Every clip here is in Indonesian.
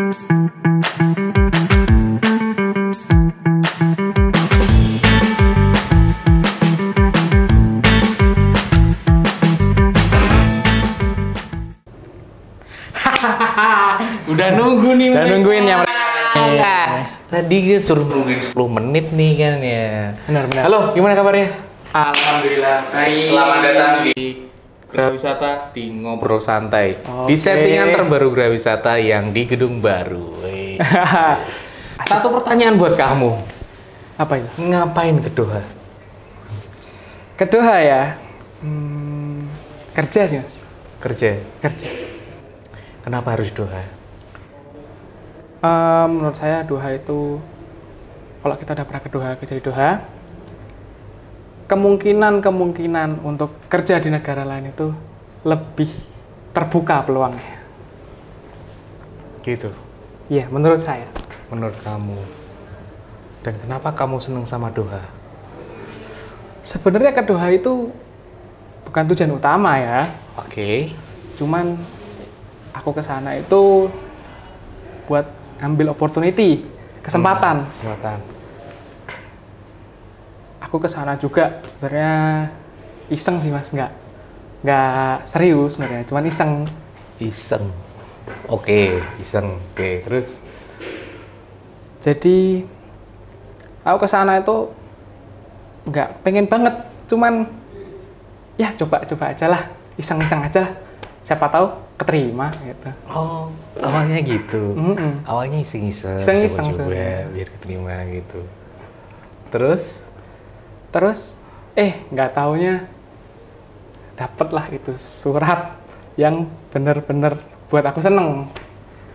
Udah nunggu nih. Udah nungguin ya. Tadi suruh nungguin 10 menit nih kan ya. Benar-benar. Halo, gimana kabarnya? Alhamdulillah. Baik. Selamat datang di Geraha Wisata di Ngobrol Santai. Oke. Di settingan terbaru Geraha Wisata yang di gedung baru. Satu pertanyaan buat kamu. Apa itu? Ngapain ke Doha? Ke Doha ya. Kerja sih mas. Kerja. Kerja. Kenapa harus Doha? Menurut saya Doha itu, kalau kita udah pernah ke Doha, kerja di Doha, kemungkinan untuk kerja di negara lain itu lebih terbuka peluangnya. Gitu. Iya, menurut saya. Menurut kamu. Dan kenapa kamu seneng sama Doha? Sebenarnya ke Doha itu bukan tujuan utama ya. Oke. Cuman aku ke sana itu buat ambil opportunity, kesempatan. Kesempatan. Aku ke sana juga sebenarnya iseng sih mas, nggak serius sebenarnya, cuman iseng. Iseng. Oke, iseng. Oke, terus? Jadi aku ke sana itu nggak pengen banget, cuman ya coba aja lah, iseng-iseng aja lah. Siapa tahu keterima gitu. Oh, awalnya gitu. Awalnya iseng-iseng, Iseng-iseng, coba-coba biar keterima gitu. Terus Nggak taunya dapet lah itu surat yang bener-bener buat aku seneng.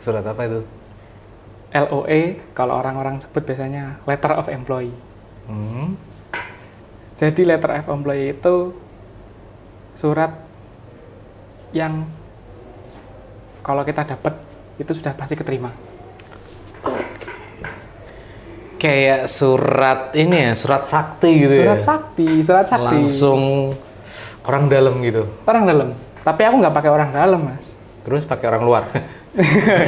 surat apa itu? LOE, kalau orang-orang sebut biasanya Letter of Employee. Hmm. Jadi Letter of Employee itu surat yang kalau kita dapat itu sudah pasti keterima. Kayak surat ini ya, surat sakti gitu Surat ya? surat sakti. Langsung orang dalam gitu? Orang dalam. Tapi aku nggak pakai orang dalam, Mas. Terus pakai orang luar?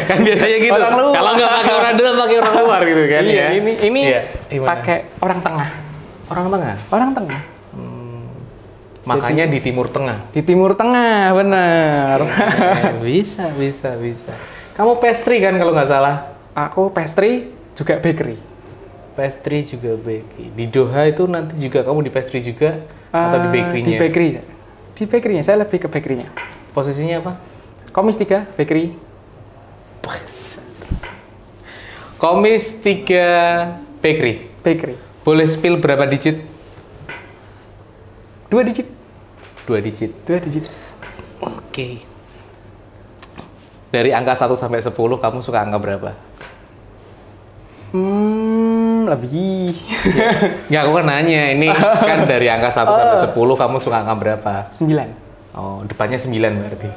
Kan biasanya gitu. Orang luar. Kalau nggak pakai orang dalam, pakai orang luar gitu kan Iya, ya? ini Iya, gimana? pakai orang tengah. Orang tengah? Orang tengah. Makanya di Timur Tengah? Di Timur Tengah, benar. Bisa. Kamu pastry kan kalau nggak salah? Aku pastry juga bakery. Pastry juga bakery. Di Doha itu nanti juga kamu di pastry juga atau di bakery-nya? Di bakery. Di bakery-nya, saya lebih ke bakery-nya. Posisinya apa? Komis 3, bakery. Komis 3 bakery. Bakery. Boleh spill berapa digit? 2 digit. 2 digit. 2 digit. Oke. Dari angka 1 sampai 10 kamu suka angka berapa? Lebih. Nggak, aku kan nanya. Ini kan dari angka 1 sampai 10 kamu suka angka berapa? 9. Oh, depannya 9 berarti.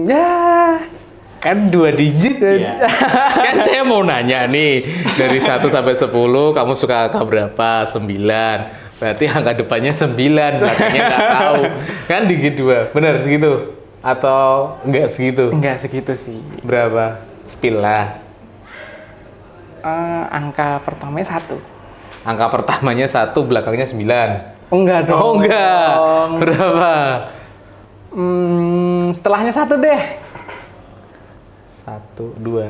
Ya. Kan 2 digit ya. Kan saya mau nanya nih, dari 1 sampai 10 kamu suka angka berapa? 9. Berarti angka depannya 9, belakangnya nggak tahu. Kan digit 2, benar segitu? Atau nggak segitu? Enggak segitu sih. Berapa? Spill lah. Angka pertamanya 1. Angka pertamanya 1, belakangnya 9. Enggak dong. Oh enggak. Berapa? Setelahnya 1 deh. 1, 2.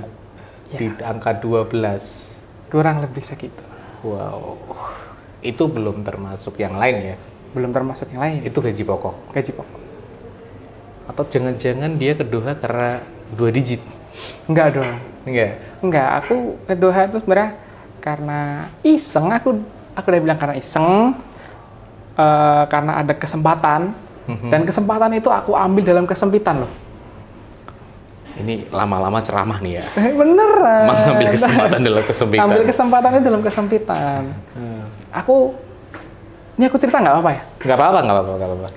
Ya. Di angka 12. Kurang lebih segitu. Wow. Itu belum termasuk yang lain ya? Belum termasuk yang lain. Itu gaji pokok? Gaji pokok. Atau jangan-jangan dia ke Doha karena 2 digit? Enggak dong. Enggak, aku ke Doha itu sebenarnya karena iseng. Aku udah bilang karena iseng. Karena ada kesempatan. Dan kesempatan itu aku ambil dalam kesempitan loh. Ini lama-lama ceramah nih ya? Beneran. Mengambil kesempatan dalam kesempitan. Ambil kesempatannya dalam kesempitan. Ini aku cerita nggak apa-apa ya? Nggak apa-apa.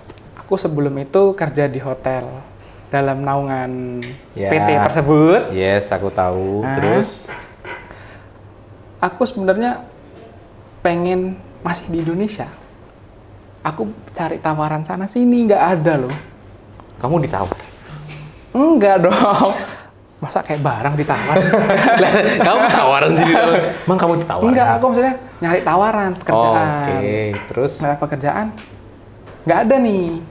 Aku sebelum itu kerja di hotel dalam naungan Ya. PT tersebut. Yes, aku tahu. Terus? Aku sebenarnya pengen masih di Indonesia. Aku cari tawaran sana sini nggak ada loh. Kamu ditawar? Enggak dong. Masa kayak barang ditawar? Kamu tawaran sih, emang kamu ditawaran? Enggak, aku maksudnya nyari tawaran pekerjaan. Oke, terus? Nyari pekerjaan, nggak ada nih.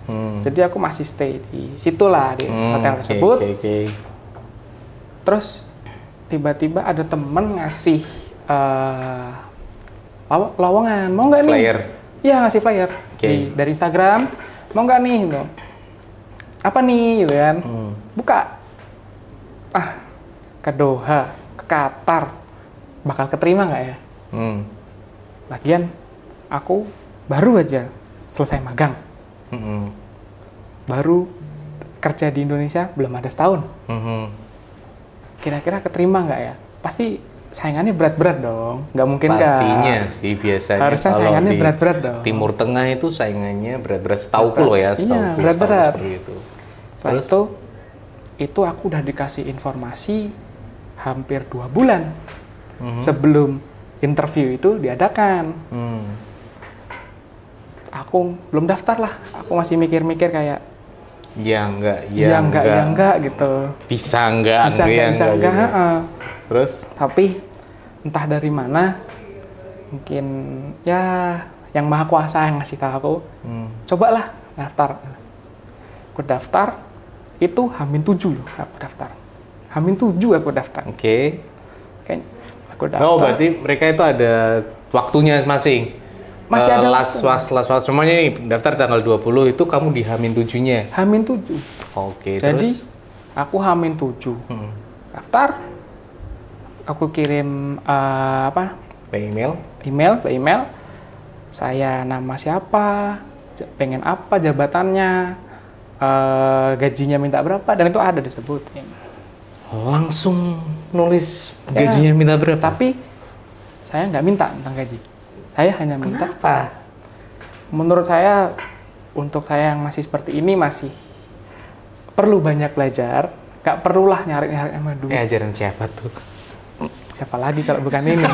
Jadi aku masih stay di situ lah, di hotel tersebut. Terus tiba-tiba ada temen ngasih lowongan, mau nggak nih? Flyer? Iya, ngasih flyer dari Instagram. Mau nggak nih? Gitu. Apa nih? Gitu kan? Buka. Ke Doha, ke Qatar, bakal keterima nggak ya? Lagian aku baru aja selesai magang, baru kerja di Indonesia belum ada setahun. Kira-kira keterima nggak ya? Pasti saingannya berat-berat dong, nggak mungkin kan? Pastinya sih, biasanya harusnya kalau saingannya di berat-berat dong. Timur Tengah itu saingannya berat-berat, setauku loh ya, Iya, berat-berat. Seperti itu. Setelah itu aku udah dikasih informasi hampir 2 bulan sebelum interview itu diadakan. Aku belum daftar lah, aku masih mikir-mikir kayak ya enggak gitu. Bisa enggak. Gitu. Terus? Tapi entah dari mana, mungkin ya yang Maha Kuasa yang ngasih tahu aku, cobalah daftar. Aku daftar, itu H-7 loh aku daftar. H-7 aku daftar. Oke. Aku daftar. Oh, berarti mereka itu ada waktunya masing. Masih ada last semuanya nih, daftar tanggal 20 itu kamu di H-7-nya. H-7. Oke, jadi, terus? aku H-7. Daftar. Aku kirim email. Saya nama siapa, pengen apa, jabatannya, gajinya minta berapa, dan itu ada disebutin. Langsung nulis gajinya minta berapa? Tapi saya nggak minta tentang gaji. Saya hanya minta. Kenapa? Menurut saya, untuk saya yang masih seperti ini masih perlu banyak belajar. Nggak perlulah nyari sama duit. Ajaran siapa tuh? Siapa lagi kalau bukan ini?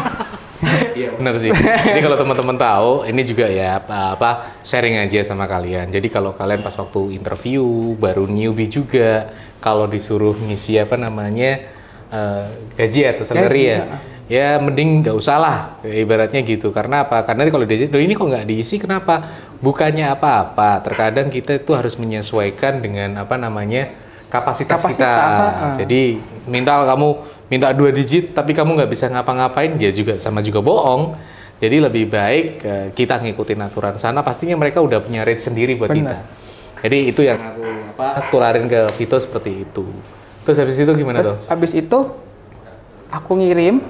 Iya benar sih. Jadi kalau teman-teman tahu, ini juga ya sharing aja sama kalian. Jadi kalau kalian pas waktu interview, baru newbie juga, kalau disuruh ngisi gaji atau salary ya mending nggak usah lah, ibaratnya gitu. Karena apa? Karena kalau ini kok nggak diisi, kenapa? Bukannya apa-apa. Terkadang kita itu harus menyesuaikan dengan kapasitas kita. Jadi kamu minta 2 digit, tapi kamu nggak bisa ngapa-ngapain, dia juga bohong. Jadi lebih baik kita ngikutin aturan sana. Pastinya mereka udah punya rate sendiri buat kita. Jadi itu yang aku tularin ke Vito seperti itu. Terus habis itu gimana tuh? Habis itu aku ngirim,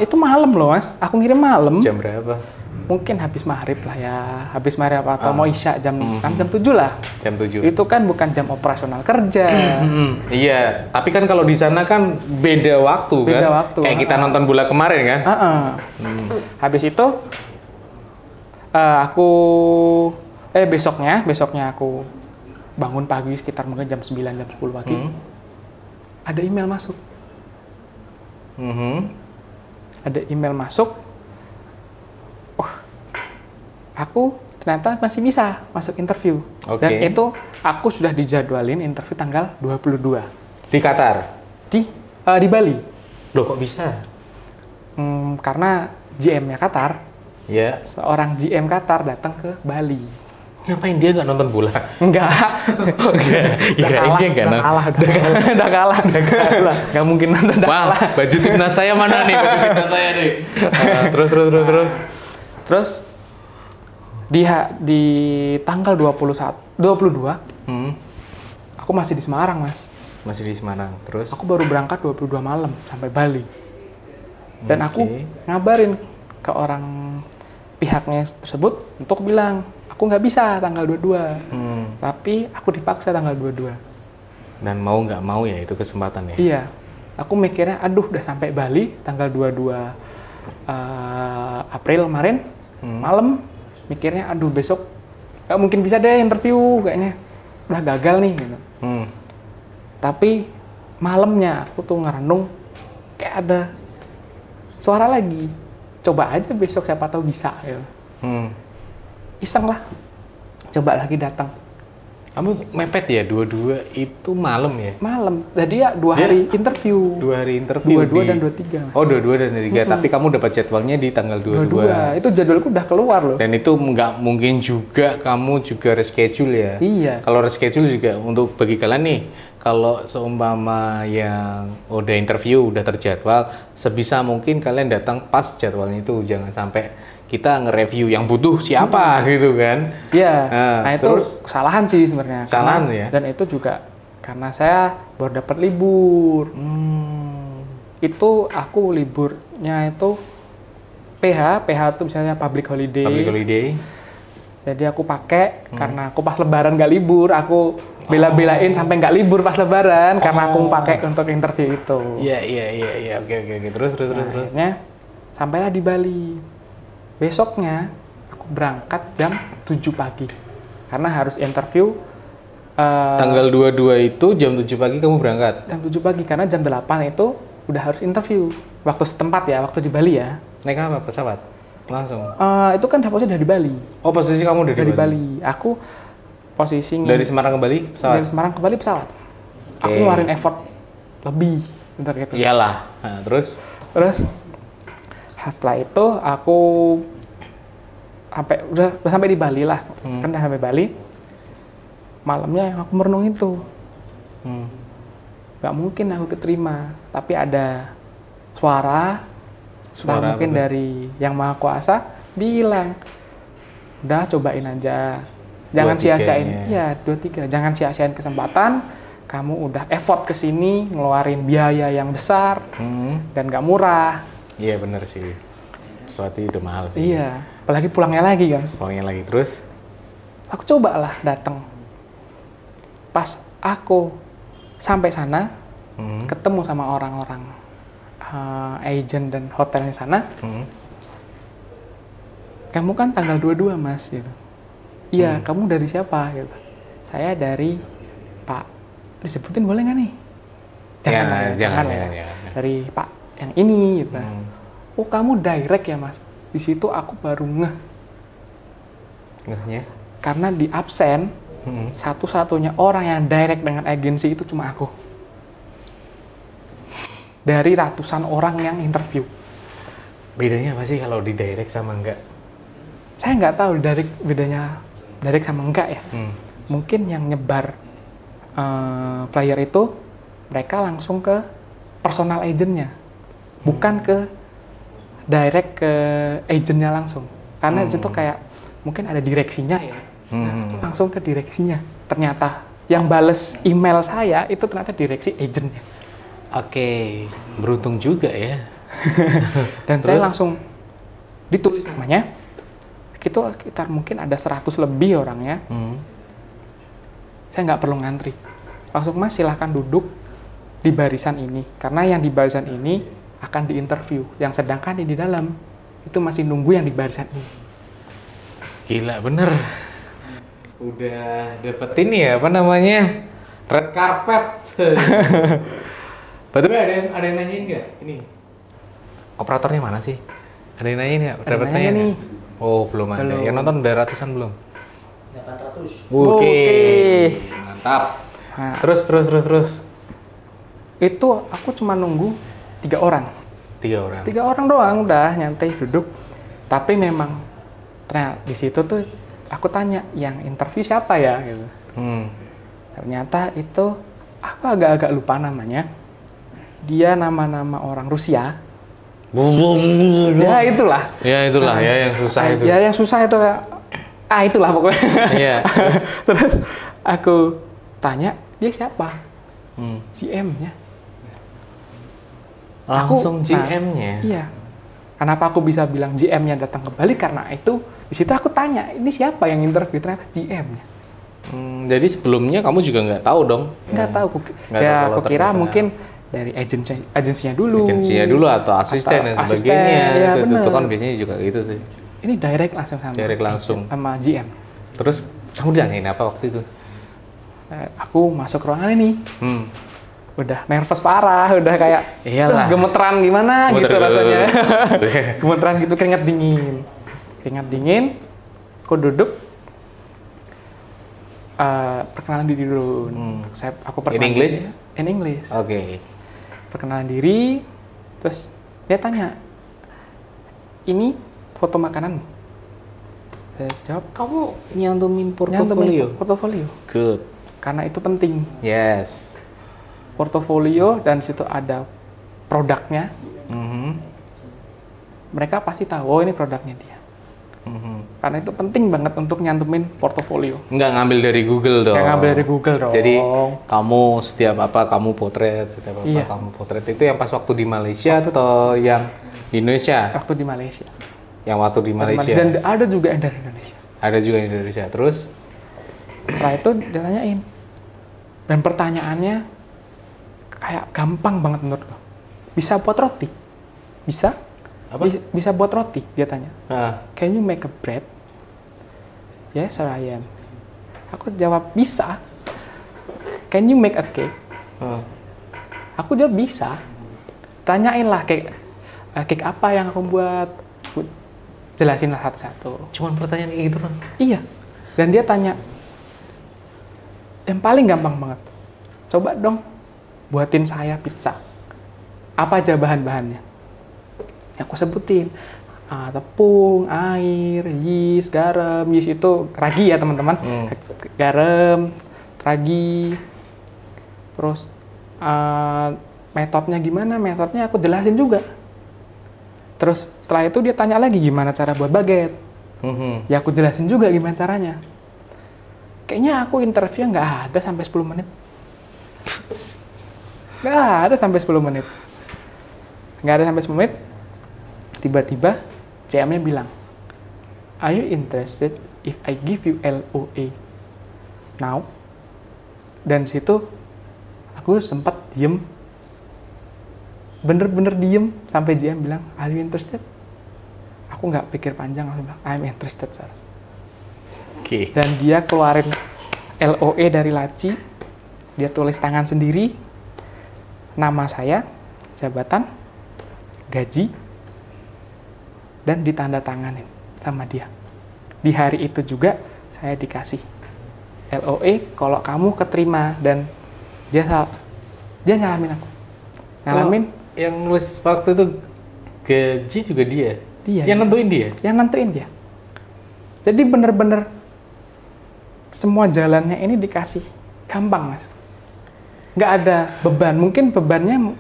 itu malam loh mas, aku ngirim malam. Jam berapa? Mungkin habis maghrib lah ya, habis maghrib atau mau isya jam 7 lah. Jam 7. Itu kan bukan jam operasional kerja. Iya, tapi kan kalau di sana kan beda waktu kan? Kayak kita nonton bola kemarin kan? Habis itu besoknya aku bangun pagi sekitar mungkin jam 9, jam 10 pagi. Ada email masuk. Ada email masuk. Aku ternyata masih bisa masuk interview. Dan itu aku sudah dijadwalin interview tanggal 22. Di Qatar? Di Bali. Loh kok bisa? Karena GM-nya Qatar. Ya. Seorang GM Qatar datang ke Bali. Ngapain dia nggak nonton bola? Enggak. Udah kalah. Nggak mungkin nonton. Wah, baju timnas saya mana nih? Terus di tanggal 22, aku masih di Semarang, Mas. Masih di Semarang. Terus? Aku baru berangkat 22 malam sampai Bali. Dan aku ngabarin ke orang pihaknya tersebut untuk bilang, aku nggak bisa tanggal 22. Tapi aku dipaksa tanggal 22. Dan mau nggak mau ya itu kesempatan ya? Iya. Aku mikirnya, aduh udah sampai Bali tanggal 22 April kemarin, malam. Mikirnya, aduh besok nggak mungkin bisa deh interview, kayaknya udah gagal nih gitu. Tapi malamnya aku tuh ngerenung, kayak ada suara lagi, coba aja besok siapa tahu bisa gitu. Iseng lah, coba lagi datang. Kamu mepet ya, 22 itu malam ya? Malam. Jadi ya 2 hari interview. 2 hari interview 22 di... dan 23. Oh, 22 dan 23. Tapi kamu dapat jadwalnya di tanggal 22. Itu jadwalku udah keluar loh. Dan itu nggak mungkin juga kamu juga reschedule ya? Iya. Kalau reschedule juga untuk bagi kalian nih, kalau seumpama yang udah interview, udah terjadwal, sebisa mungkin kalian datang pas jadwalnya itu. Jangan sampai kita nge-review yang butuh siapa gitu kan. Iya. Nah, itu terus kesalahan sih sebenarnya. kesalahan ya. Dan itu juga karena saya baru dapat libur. Itu aku liburnya itu PH itu misalnya public holiday. Public holiday. Jadi aku pakai karena aku pas lebaran nggak libur, aku bela-belain sampai nggak libur pas lebaran karena aku pakai untuk interview itu. Iya. Oke. Terus. Akhirnya sampailah di Bali. Besoknya aku berangkat jam 7 pagi karena harus interview. Tanggal 22 itu jam 7 pagi kamu berangkat? Jam 7 pagi karena jam 8 itu udah harus interview. Waktu setempat ya, waktu di Bali ya. Naik apa? Pesawat? Langsung? Itu kan posisi dari Bali. Oh, posisi kamu dari Bali. Aku posisi dari Semarang ke Bali pesawat? Dari Semarang ke Bali pesawat. Okay. Aku ngeluarin effort lebih untuk itu. Iyalah. Nah, terus setelah itu aku udah sampai di Bali lah. Kan udah sampai Bali. Malamnya yang aku merenung itu. Gak mungkin aku keterima, tapi ada suara mungkin dari Yang Maha Kuasa bilang, udah cobain aja, jangan sia-siain. Iya, 23, jangan sia-siain kesempatan. Kamu udah effort ke sini, ngeluarin biaya yang besar dan gak murah. Iya bener sih, pesawat itu udah mahal sih. Iya, apalagi pulangnya lagi kan. Terus? Aku cobalah datang. Pas aku sampai sana, ketemu sama orang-orang agent dan hotelnya sana. Kamu kan tanggal 22 mas, gitu. Iya, kamu dari siapa? Gitu. Saya dari Pak. Disebutin boleh nggak nih? Jangan. Dari Pak yang ini, gitu. Oh kamu direct ya mas? Di situ aku baru Ngehnya? Karena di absen, satu-satunya orang yang direct dengan agensi itu cuma aku. Dari ratusan orang yang interview. Bedanya apa sih kalau di direct sama enggak? Saya nggak tahu bedanya direct sama enggak ya. Mungkin yang nyebar flyer itu mereka langsung ke personal agentnya, bukan ke direct ke agentnya langsung. Karena di situ kayak mungkin ada direksinya ya, langsung ke direksinya. Ternyata yang bales email saya itu ternyata direksi agentnya. Oke, beruntung juga ya. Dan saya langsung ditulis namanya. Itu sekitar mungkin ada 100 lebih orangnya. Saya nggak perlu ngantri. Langsung mas silahkan duduk di barisan ini. Karena yang di barisan ini akan diinterview. Yang sedangkan di dalam itu masih nunggu yang di barisan ini. Gila bener. Udah dapet ini ya, apa namanya? Red carpet. Betul ada yang nanyain nggak? Ini operatornya mana sih? Ada yang nanyain nggak? Dapat tanya nih. Oh belum ada. Yang nonton udah ratusan belum? 800. Oke. Mantap. Nah, Terus. itu aku cuma nunggu 3 orang. 3 orang. 3 orang doang udah nyantai duduk. Tapi memang ternyata di situ tuh aku tanya yang interview siapa ya gitu. Ternyata itu aku agak-agak lupa namanya. Dia nama-nama orang Rusia. Ya itulah. Ya yang susah itu. Ya yang susah itu. Itulah pokoknya. Iya. Terus aku tanya dia siapa? GM-nya. Langsung GM-nya. Iya. Kenapa aku bisa bilang GM-nya datang ke Bali? Karena itu di situ aku tanya ini siapa yang interview, ternyata GM-nya. Jadi sebelumnya kamu juga nggak tahu dong? Nggak tahu. Aku kira mungkin dari agensinya dulu. Agensinya dulu atau asisten dan sebagainya. Ya, itu kan biasanya juga gitu sih. Ini direct langsung sama GM. Terus kamu ditanyain apa waktu itu? Aku masuk ruangan ini. Udah nervous parah, udah kayak gemeteran gimana gitu rasanya. Gemeteran gitu, keringat dingin. Aku duduk. perkenalan diri dulu. Aku In perkenalan English? diri. In English. Oke. Perkenalan diri, terus dia tanya, ini foto makananmu? Saya jawab, Kamu nyantumin nyantumin portofolio. Good. Karena itu penting. Yes. Portofolio dan situ ada produknya. Mhm. Mereka pasti tahu, oh ini produknya dia. Karena itu penting banget untuk nyantumin portofolio. Nggak ngambil dari Google dong. Nggak ngambil dari Google dong. Jadi kamu setiap apa kamu potret, setiap apa Iya. kamu potret itu yang pas waktu di Malaysia atau yang di Indonesia? Waktu di Malaysia. Yang waktu di Malaysia. Dan ada juga yang dari Indonesia. Ada juga yang di Indonesia. Terus Setelah itu ditanyain. Dan pertanyaannya kayak gampang banget menurutku. Bisa buat roti? Bisa? Apa? Bisa buat roti? Dia tanya. Can you make a bread? Yes, sir, I am. Aku jawab, bisa. Can you make a cake? Aku jawab, bisa. Tanyain lah, cake apa yang aku buat. Aku jelasin lah satu-satu. Cuman pertanyaan kayak gitu kan? Iya. Dan dia tanya, yang paling gampang banget, coba dong buatin saya pizza. Apa aja bahan-bahannya? Aku sebutin, tepung, air, yeast, garam. Yeast itu ragi ya teman-teman. Garam, ragi. Terus metodenya gimana? Metodenya aku jelasin juga. Terus setelah itu dia tanya lagi gimana cara buat baguette. Ya aku jelasin juga gimana caranya. Kayaknya aku interview nggak ada sampai 10 menit. Nggak ada sampai 10 menit. Nggak ada sampai 10 menit. Tiba-tiba CM-nya bilang, "Are you interested if I give you LOA now?" Dan situ aku sempat diem. Bener-bener diem sampai GM bilang, "Are you interested?" Aku nggak pikir panjang, langsung bilang, "I'm interested, sir." Oke. Dan dia keluarin LOE dari laci, dia tulis tangan sendiri, nama saya, jabatan, gaji, dan ditandatanganin sama dia. Di hari itu juga saya dikasih LOE kalau kamu keterima, dan dia nyalamin aku. Nyalamin. Yang nulis waktu itu gaji juga dia? Dia. Yang nentuin dia? Yang nentuin dia. Jadi bener-bener semua jalannya ini dikasih gampang, Mas. Nggak ada beban. Mungkin bebannya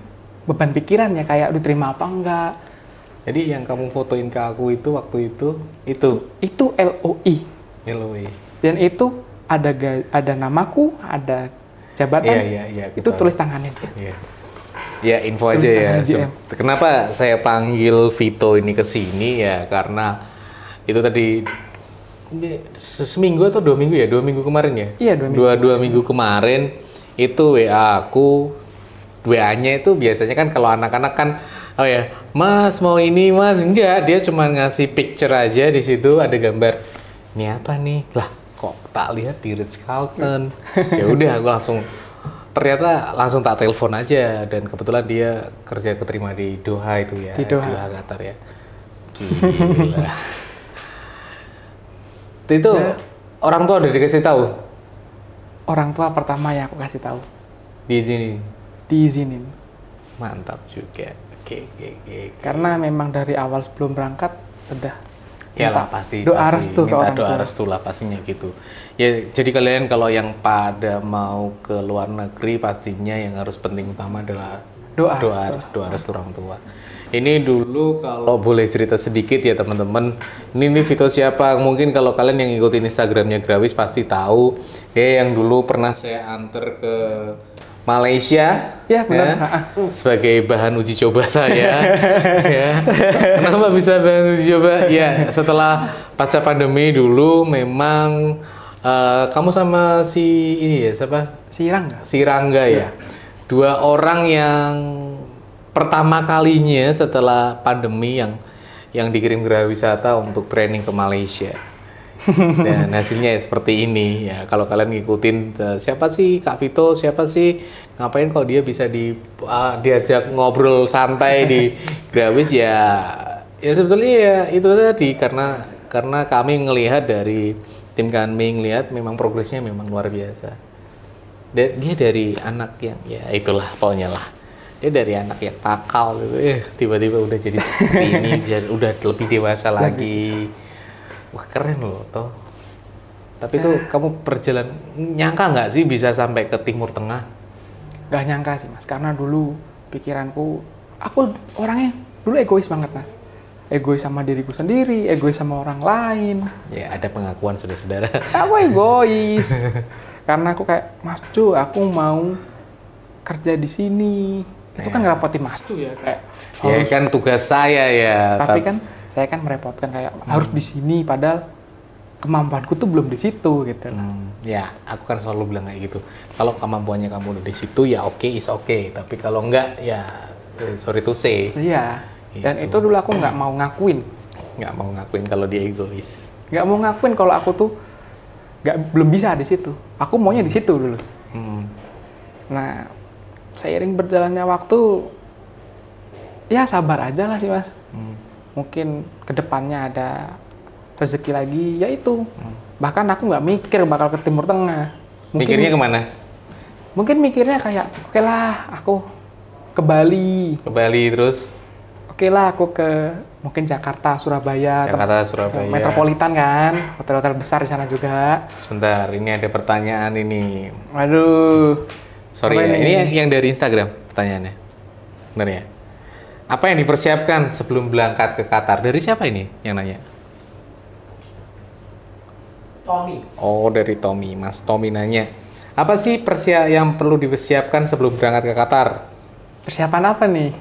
beban pikiran ya, kayak diterima apa enggak. Jadi yang kamu fotoin ke aku itu waktu itu? Itu LOI. LOE. Dan itu ada namaku, ada jabatan. Iya. Itu tulis tangannya dia. Iya. Ya info Tulis aja ya. tangan GM. Kenapa saya panggil Vito ini ke sini ya karena itu tadi seminggu atau 2 minggu ya? 2 minggu kemarin ya? Iya, 2 minggu. Dua minggu kemarin itu WA aku, WA-nya itu biasanya kan kalau anak-anak kan, oh ya, Mas mau ini Mas, enggak, dia cuma ngasih picture aja di situ ada gambar. Ini apa nih? Lah, kok tak lihat di Ritz-Carlton. Ya udah, aku ternyata langsung tak telepon aja, dan kebetulan dia kerja keterima di Doha itu ya, Di Doha. Qatar ya. Gila. Itu orang tua udah dikasih tahu? Orang tua pertama yang aku kasih tahu. Diizinin. Mantap juga. Oke. Karena memang dari awal sebelum berangkat udah Iyalah pasti doa pasti restu ke minta orang doa tua. restu lah pastinya gitu. Ya jadi kalian kalau yang pada mau ke luar negeri pastinya yang harus penting utama adalah Doa restu orang tua. Ini dulu kalau boleh cerita sedikit ya teman-teman. Ini Vito siapa? Mungkin kalau kalian yang ngikutin Instagramnya Grawis pasti tahu. Ya yang dulu pernah saya antar ke Malaysia, Ya, benar. sebagai bahan uji coba saya. Ya. Kenapa bisa bahan uji coba? Ya, setelah pasca pandemi dulu memang kamu sama si ini ya siapa? Si Rangga ya. 2 orang yang pertama kalinya setelah pandemi yang dikirim Gerawisata untuk training ke Malaysia. Dan hasilnya ya seperti ini ya. Kalau kalian ngikutin siapa sih Kak Vito, siapa sih, ngapain kok dia bisa diajak ngobrol santai di Grawis ya sebetulnya ya itu tadi karena kami ngelihat dari tim kami ngeliat memang progresnya memang luar biasa. Dia dari anak yang ya itulah pokoknya lah. Dia dari anak yang nakal gitu, tiba-tiba udah jadi seperti ini, udah lebih dewasa lagi. Wah keren loh toh. Tapi tuh kamu perjalanan nyangka nggak sih bisa sampai ke Timur Tengah? Gak nyangka sih mas, karena dulu pikiranku, aku orangnya dulu egois banget mas. Egois sama diriku sendiri, egois sama orang lain. Ya ada pengakuan saudara-saudara. Aku egois. Karena aku kayak, Mas Cu, aku mau kerja di sini. Itu kan ngerepotin Mas Cu ya, kayak Ya kan tugas saya ya. Tapi kan saya kan merepotkan kayak harus di sini, padahal kemampuanku tuh belum di situ gitu. Ya, aku kan selalu bilang kayak gitu. Kalau kemampuannya kamu udah di situ ya oke, is oke. Tapi kalau enggak ya sorry to say. Iya. Gitu. Dan itu dulu aku nggak mau ngakuin. Nggak mau ngakuin kalau dia egois. Nggak mau ngakuin kalau aku tuh belum bisa di situ. Aku maunya di situ dulu. Nah, seiring berjalannya waktu, ya sabar aja lah sih mas. Mungkin kedepannya ada rezeki lagi, ya itu. Bahkan aku nggak mikir bakal ke Timur Tengah. Mikirnya kemana? Mungkin mikirnya kayak, oke lah aku ke Bali. Ke Bali terus? Oke lah aku ke mungkin Jakarta, Surabaya. Surabaya. Metropolitan kan, hotel-hotel besar di sana juga. Sebentar, ini ada pertanyaan ini. Waduh. Sorry ya, ini yang dari Instagram pertanyaannya. Benar ya? Apa yang dipersiapkan sebelum berangkat ke Qatar? Dari siapa ini yang nanya? Tommy. Oh, dari Tommy. Mas Tommy nanya. Apa sih yang perlu dipersiapkan sebelum berangkat ke Qatar? Persiapan apa nih?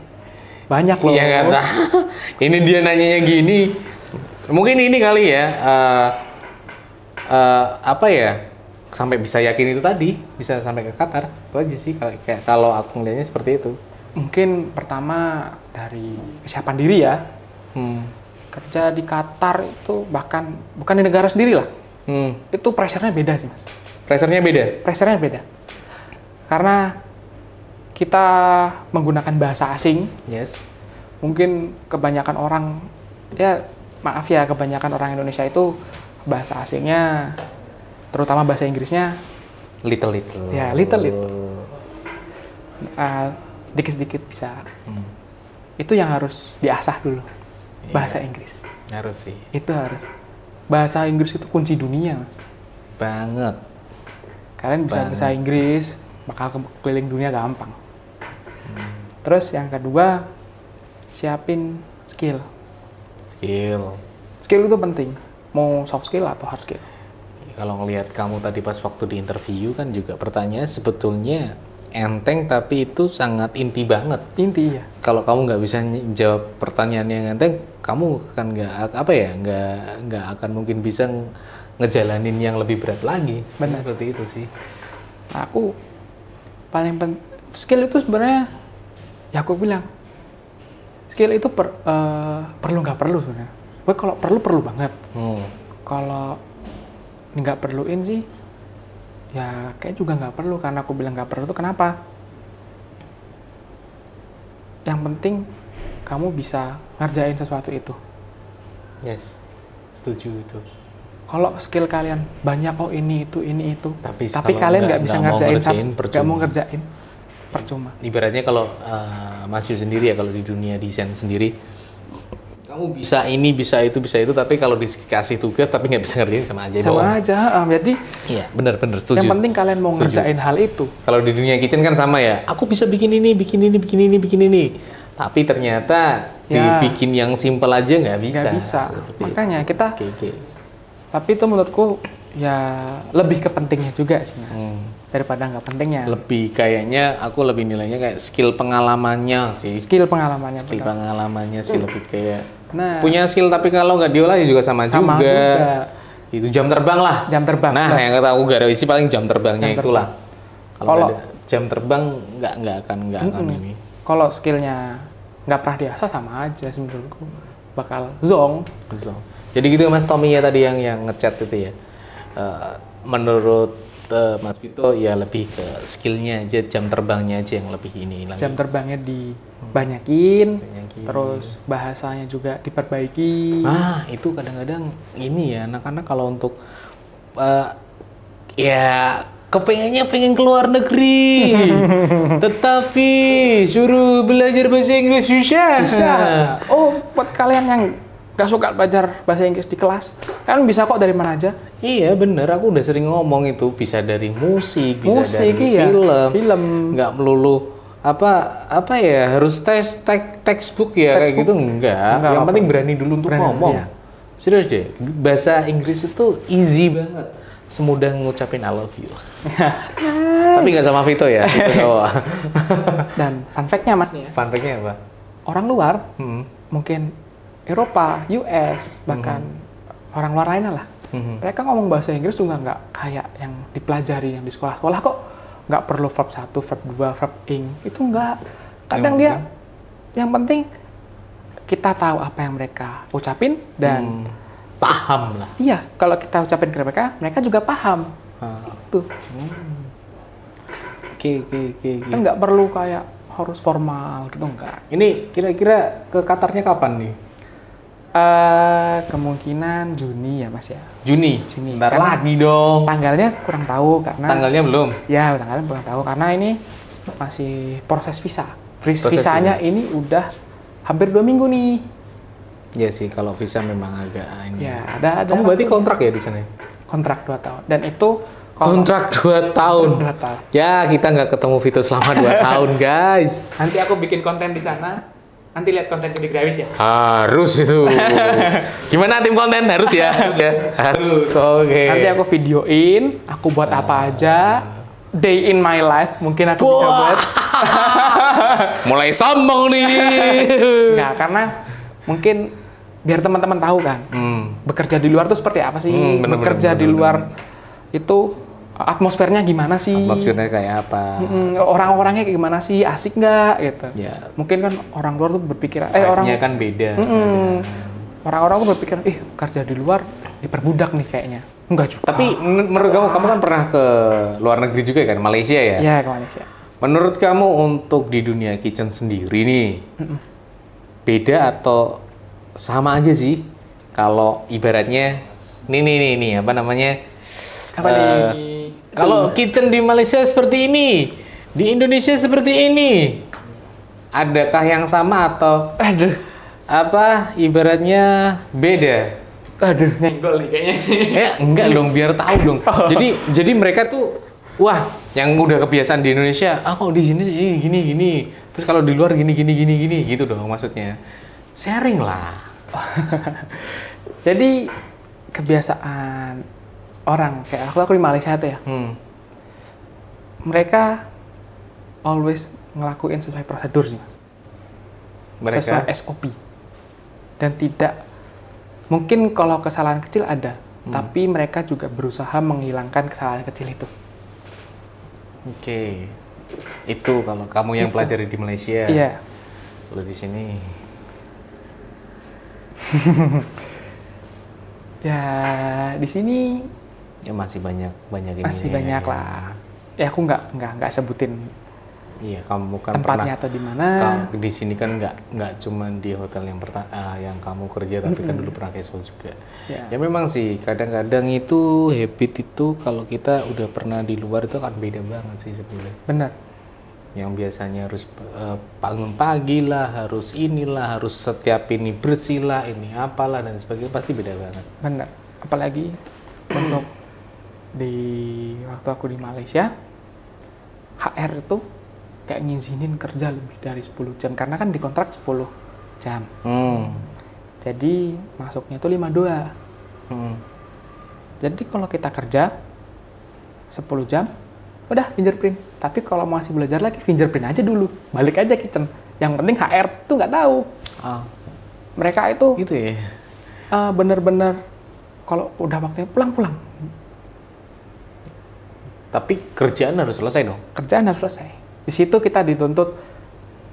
Banyak loh. Iya nggak tahu. Ini dia nanyanya gini. Mungkin ini kali ya. Apa ya? Sampai bisa yakin itu tadi, bisa sampai ke Qatar. Itu aja sih kalau aku ngeliatnya seperti itu. Mungkin pertama dari kesiapan diri ya. Kerja di Qatar itu bahkan bukan di negara sendiri lah. Itu pressure-nya beda sih mas. Pressure-nya beda? Pressure-nya beda. Karena kita menggunakan bahasa asing. Yes. Mungkin kebanyakan orang, ya maaf ya, kebanyakan orang Indonesia itu bahasa asingnya, terutama bahasa Inggrisnya Little. ya little. Sedikit-sedikit bisa. Itu yang harus diasah dulu, bahasa Inggris. Harus sih. Itu harus. Bahasa Inggris itu kunci dunia mas. Banget. Kalian bisa bahasa Inggris, bakal keliling dunia gampang. Terus yang kedua, siapin skill. Skill itu penting. Mau soft skill atau hard skill. Kalau ngelihat kamu tadi pas waktu di interview kan juga pertanyaan sebetulnya enteng tapi itu sangat inti banget. Inti ya. Kalau kamu nggak bisa jawab pertanyaan yang enteng, kamu kan nggak akan mungkin bisa ngejalanin yang lebih berat lagi. Benar. Seperti itu sih. Nah, aku paling skill itu sebenarnya ya aku bilang skill itu perlu nggak perlu sebenarnya. Kalau perlu banget. Kalau nggak perluin sih ya kayak juga nggak perlu. Karena aku bilang nggak perlu itu kenapa? Yang penting kamu bisa ngerjain sesuatu itu. Yes, setuju itu. Kalau skill kalian banyak, ini itu, tapi kalau kalian nggak bisa ngerjain, nggak mau ngerjain, percuma. Ibaratnya kalau Mas Yu sendiri ya, kalau di dunia desain sendiri, kamu bisa ini, bisa itu, tapi kalau dikasih tugas tapi nggak bisa ngerjain sama aja. Sama aja, jadi iya benar setuju. yang penting kalian mau ngerjain hal itu. Kalau di dunia kitchen kan sama ya, aku bisa bikin ini, tapi ternyata dibikin yang simple aja nggak bisa. Nggak bisa, makanya kita. Tapi itu menurutku ya lebih ke pentingnya juga sih mas, daripada nggak pentingnya. Lebih kayaknya aku lebih nilainya kayak skill pengalamannya sih. Skill pengalamannya sih lebih kayak punya skill tapi kalau nggak diolah ya juga sama juga. Itu jam terbang lah. Jam terbang. Nah yang kata aku gak ada isi paling jam terbangnya itulah. Kalau ada jam terbang nggak akan ini. Kalau skillnya nggak pernah diasah sama aja sih menurutku, bakal zonk. Jadi gitu Mas Tommy ya tadi yang ngechat itu ya. Menurut Mas Vito ya lebih ke skillnya aja, jam terbangnya aja yang lebih ini lagi. Jam terbangnya dibanyakin, terus bahasanya juga diperbaiki. Itu kadang-kadang ini ya anak-anak kalau untuk ya kepengennya pengen keluar negeri, tetapi suruh belajar bahasa Inggris susah. Oh, buat kalian yang gak suka belajar bahasa Inggris di kelas, kan bisa kok dari mana aja. Iya bener, aku udah sering ngomong itu bisa dari musik, bisa dari iya. film, nggak melulu apa ya harus textbook ya kayak gitu enggak. Yang penting berani dulu untuk ngomong. Iya. Serius deh, bahasa Inggris itu easy banget, semudah ngucapin I love you. Tapi nggak sama Vito ya, Vito cowok. Dan fun fact-nya mas nih ya. Fun fact-nya apa? Orang luar, mungkin Eropa, US, bahkan orang luar lainnya lah. Mereka ngomong bahasa Inggris juga nggak kayak yang dipelajari yang di sekolah-sekolah kok. Nggak perlu verb 1, verb 2, verb ing. Itu nggak. Kadang yang penting kita tahu apa yang mereka ucapin dan paham lah. Iya, kalau kita ucapin ke mereka juga paham. Tuh. Oke. Kan nggak perlu kayak harus formal gitu, enggak. Ini kira-kira ke Qatarnya kapan nih? Kemungkinan Juni ya mas ya. Juni. Bentar lagi dong. Tanggalnya kurang tahu karena. Tanggalnya belum? Ya tanggalnya kurang tahu karena ini masih proses visa. Visanya ini udah hampir 2 minggu nih. Ya sih kalau visa memang agak ini. Ya ada. Kamu berarti kontrak ya di sana? Kontrak 2 tahun dan itu. Kontrak 2 tahun. Ya kita nggak ketemu Vito selama 2 tahun guys. Nanti aku bikin konten di sana. Nanti lihat konten di Gravis ya? Harus itu. Gimana tim konten? Harus ya? Harus. Oke. Nanti aku videoin, aku buat apa aja. Day in my life, mungkin aku bisa buat. Mulai sombong nih. Enggak, karena mungkin biar teman-teman tahu kan. Bekerja di luar tuh seperti apa sih? Bekerja di luar itu atmosfernya gimana sih? Atmosfernya kayak apa? Orang-orangnya kayak gimana sih? Asik nggak gitu? Ya. Mungkin kan orang luar tuh berpikir, orangnya kan beda. Orang-orang tuh berpikir, kerja di luar diperbudak nih kayaknya. Enggak juga. Tapi menurut kamu kan pernah ke luar negeri juga kan, Malaysia ya? Iya, ke Malaysia. Menurut kamu untuk di dunia kitchen sendiri nih, beda atau sama aja sih? Kalau ibaratnya, nih apa namanya? Apa nih? Kalau kitchen di Malaysia seperti ini, di Indonesia seperti ini, adakah yang sama atau ibaratnya beda? Nyenggol nih kayaknya sih. Enggak dong, biar tahu dong. Jadi mereka tuh, wah, yang udah kebiasaan di Indonesia, kok di sini gini. Terus kalau di luar gini gitu dong maksudnya. Sharing lah. Jadi kebiasaan orang kayak aku di Malaysia tuh ya. Mereka always ngelakuin sesuai prosedur sih mas. Sesuai SOP. Dan tidak mungkin kalau kesalahan kecil ada, tapi mereka juga berusaha menghilangkan kesalahan kecil itu. Oke. Itu kalau kamu yang pelajari di Malaysia. Iya. Kalau di sini ya di sini ya masih banyak ini. Masih banyak lah. Ya aku nggak sebutin. Iya, kamu kan tempatnya pernah, atau di mana. Di sini kan nggak cuma di hotel yang kamu kerja, tapi kan dulu pernah casual juga. Ya memang sih kadang-kadang itu habit itu kalau kita udah pernah di luar itu kan beda banget sih sebenarnya. Benar. Yang biasanya harus bangun pagi lah, harus inilah, harus setiap ini bersih lah, ini apalah dan sebagainya, pasti beda banget. Benar. Apalagi untuk di waktu aku di Malaysia, HR itu kayak ngizinin kerja lebih dari 10 jam karena kan dikontrak 10 jam. Jadi masuknya itu 52. Jadi kalau kita kerja 10 jam, udah fingerprint. Tapi kalau masih belajar lagi, fingerprint aja dulu. Balik aja kitchen. Yang penting HR tuh nggak tahu. Mereka itu gitu ya. Bener-bener kalau udah waktunya pulang. Tapi kerjaan harus selesai dong. Kerjaan harus selesai. Di situ kita dituntut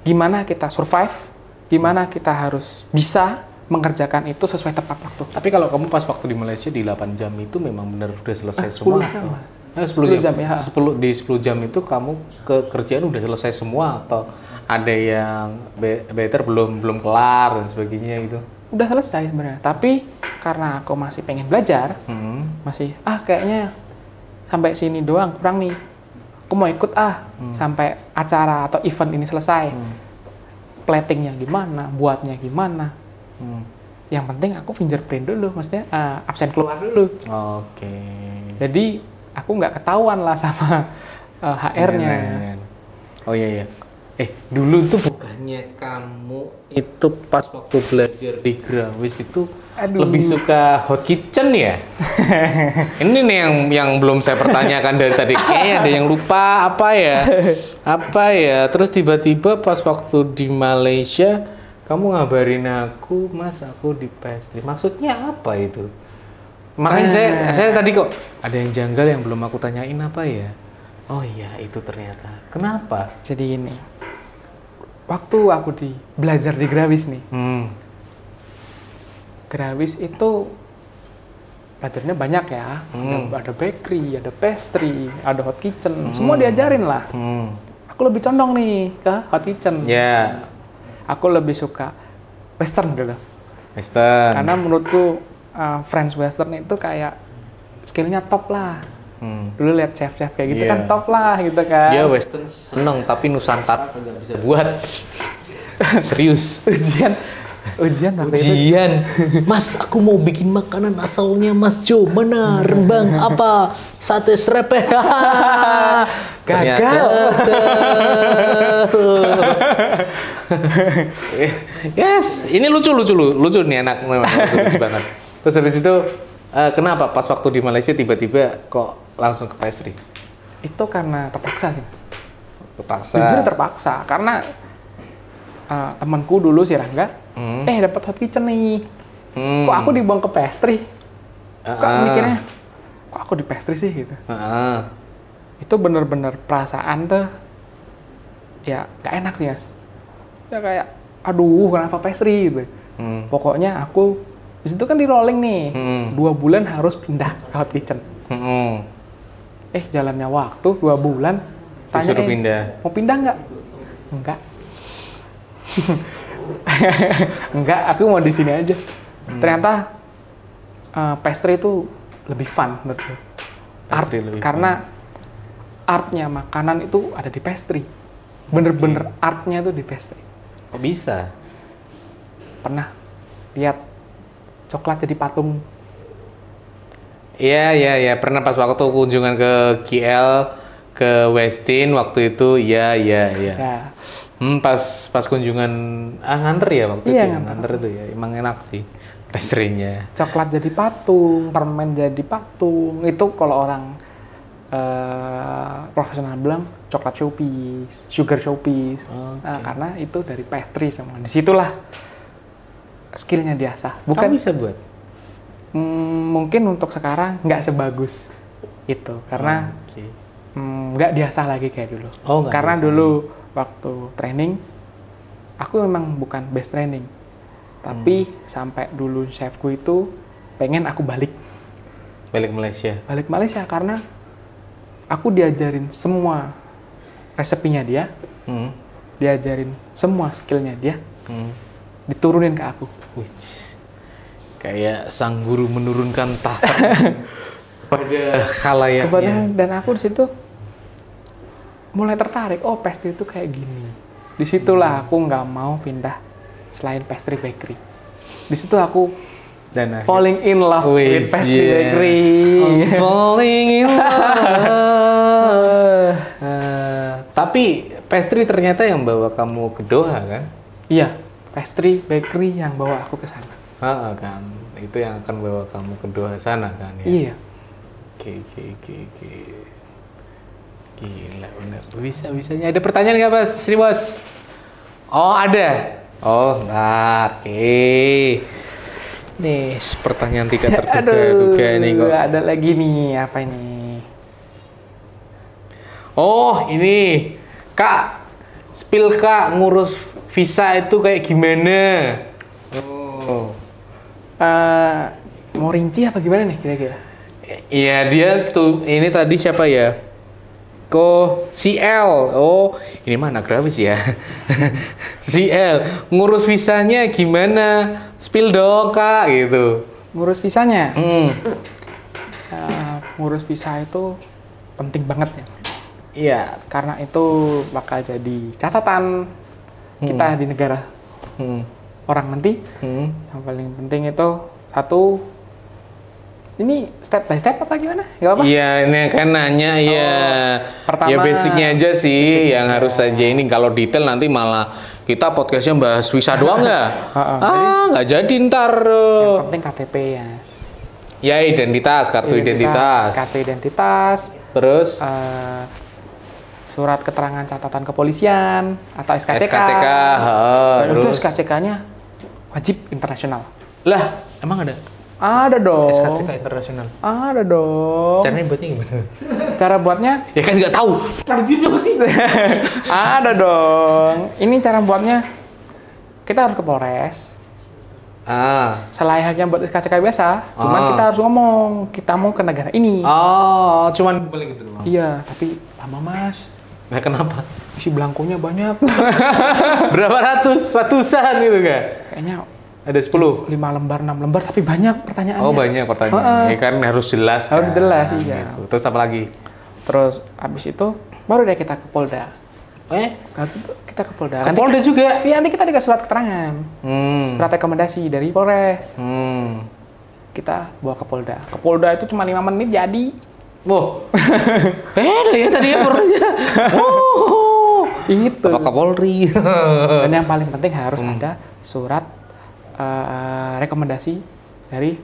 gimana kita survive, gimana kita harus bisa mengerjakan itu sesuai tepat waktu. Tapi kalau kamu pas waktu di Malaysia di 8 jam itu memang benar sudah selesai semua. 10 jam ya. 10 jam itu kamu kerjaan udah selesai semua atau ada yang better belum kelar dan sebagainya gitu? udah selesai sebenarnya. Tapi karena aku masih pengen belajar, masih kayaknya sampai sini doang kurang nih. Aku mau ikut sampai acara atau event ini selesai. Platingnya gimana, buatnya gimana. Yang penting aku fingerprint dulu, maksudnya absen keluar dulu. Oke. Jadi aku nggak ketahuan lah sama HR-nya. Oh iya. Dulu tuh bukannya kamu itu pas waktu belajar di Grawis itu lebih suka hot kitchen ya? Ini nih yang belum saya pertanyakan dari tadi. Kayaknya ada yang lupa apa ya? Terus tiba-tiba pas waktu di Malaysia kamu ngabarin aku, Mas, aku di pastry. Maksudnya apa itu? Makanya saya tadi kok ada yang janggal yang belum aku tanyain apa ya? Oh iya, itu ternyata. Kenapa? Jadi ini, waktu aku belajar di Grawis nih, Grawis itu pelajarannya banyak ya. Ada bakery, ada pastry, ada hot kitchen, semua diajarin lah. Aku lebih condong nih ke hot kitchen. Ya. Aku lebih suka western dulu. Western. Karena menurutku French western itu kayak skillnya top lah. Dulu lihat chef-chef kayak gitu kan top lah gitu kan. Dia western seneng, tapi Nusantara nggak bisa buat. Serius. Ujian waktu itu. Mas, aku mau bikin makanan asalnya Mas Jo. Mana? Rembang apa? Sate serepeh. Gagal. Yes, ini lucu nih anak memang lucu banget. Terus habis itu kenapa pas waktu di Malaysia tiba-tiba kok langsung ke pastry? Itu karena terpaksa sih. Terpaksa. Jujur terpaksa karena temanku dulu si Rangga, dapat hot kitchen nih. Kok aku dibuang ke pastry? Kok mikirnya, kok aku di pastry sih gitu. Itu bener-bener perasaan tuh, ya gak enak sih Mas. Ya kayak, aduh kenapa pastry gitu. Pokoknya aku, disitu kan di rolling nih, 2 bulan harus pindah ke hot kitchen. Jalannya waktu 2 bulan, tanya pindah. Mau pindah nggak? Enggak. Enggak, aku mau di sini aja. Ternyata pastry itu lebih fun menurutku. Karena artnya makanan itu ada di pastry. Bener-bener artnya itu di pastry. Kok bisa? Pernah lihat coklat jadi patung? Iya. Pernah pas waktu kunjungan ke KL, ke Westin waktu itu, iya. Ya. Pas kunjungan nganter ya waktu Iya, itu. Nganter itu ya, emang enak sih pastry-nya. Coklat jadi patung, permen jadi patung. Itu kalau orang profesional bilang coklat showpiece, sugar showpiece. Nah, karena itu dari pastry semua. Disitulah skillnya diasah. Kamu bisa buat? Mungkin untuk sekarang nggak sebagus itu karena nggak diasah lagi kayak dulu. Karena dulu waktu training aku memang bukan best training, tapi sampai dulu chefku itu pengen aku balik Malaysia karena aku diajarin semua resepinya dia, diajarin semua skillnya dia, diturunin ke aku. Kayak sang guru menurunkan tahta pada khalayaknya. Dan aku di situ mulai tertarik. Oh, pastry itu kayak gini. Disitulah aku nggak mau pindah selain pastry bakery. Di situ aku falling in love with pastry bakery. Falling in love. Tapi pastry ternyata yang bawa kamu ke Doha kan? Iya, pastry bakery yang bawa aku ke sana. Kan, itu yang akan bawa kamu ke Doha sana kan ya? Iya. Oke. Gila, bener. Bisa-bisanya. Ada pertanyaan nggak, Bos? Sini, Bos. Oh, ada. Oh, bentar. Oke. Nih, pertanyaan tidak terduga nih kok. Ada lagi nih, apa ini? Oh, ini. Kak, spill Kak, ngurus visa itu kayak gimana? Oh. Mau rinci apa gimana nih kira-kira? Iya, dia tuh, ini tadi siapa ya? CL. Oh, ini mana grafis ya? CL. Ngurus visanya gimana? Spill dong, Kak, gitu. Ngurus visanya. Ngurus visa itu penting banget ya. Iya. Karena itu bakal jadi catatan kita di negara orang nanti. Yang paling penting itu satu, ini step by step apa gimana? Gak apa? Iya, ini kan nanya ya. Pertama, ya basicnya aja sih yang aja. harus saja ini. Kalau detail nanti malah kita podcastnya bahas visa doang ya. Nggak jadi ntar. Yang penting KTP ya. Ya identitas, kartu identitas. Kartu identitas. Terus surat keterangan catatan kepolisian atau SKCK. SKCK. Dan itu Terus SKCK-nya wajib internasional. lah, emang ada Ada dong. SKCK internasional. Ada dong. Caranya buatnya gimana? Cara buatnya Ya kan nggak tahu. Targetnya apa sih? ada dong. Ini cara buatnya kita harus ke Polres. Selayaknya buat SKCK biasa. Cuman kita harus ngomong kita mau ke negara ini. Oh, cuman balik gitu doang. Iya, tapi lama Mas. Nah, kenapa? Isi belangkonya banyak. Berapa ratusan gitu kan? Kayaknya Ada 10. 5 lembar, 6 lembar, tapi banyak pertanyaannya. Oh, banyak pertanyaan. Ya kan harus jelas. Harus kan? jelas, iya. Gitu. Terus apa lagi? Terus habis itu baru deh kita ke Polda. Habis itu kita ke Polda. Ke Polda juga? Iya, nanti kita dikasih surat keterangan. Surat rekomendasi dari Polres. Kita bawa ke Polda. Ke Polda itu cuma 5 menit jadi. Wow. Beda ya tadi ya Polresnya. Oh. Itu. Apa Kapolri? Dan yang paling penting harus ada surat rekomendasi dari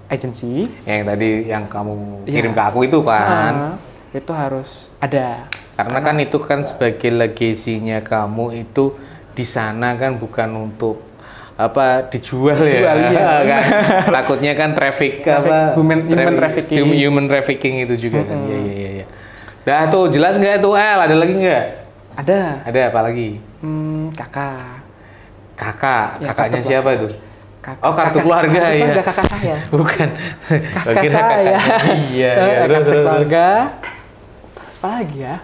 agensi. Yang tadi yang kamu kirim ke aku itu kan. Itu harus ada. Karena kan itu kan sebagai legasinya kamu itu di sana kan bukan untuk apa dijual ya. Iya. Kan? Takutnya kan traffic human trafficking itu juga kan. Iya. Dah tuh jelas nggak tuh ada lagi nggak? Ada apa lagi? Kakak, Ya, kakaknya kartu siapa itu? Kartu kakak, keluarga ya. Kakak saya. Bukan. Kakak Kira saya. Iya. Kartu keluarga. Terus apa lagi ya?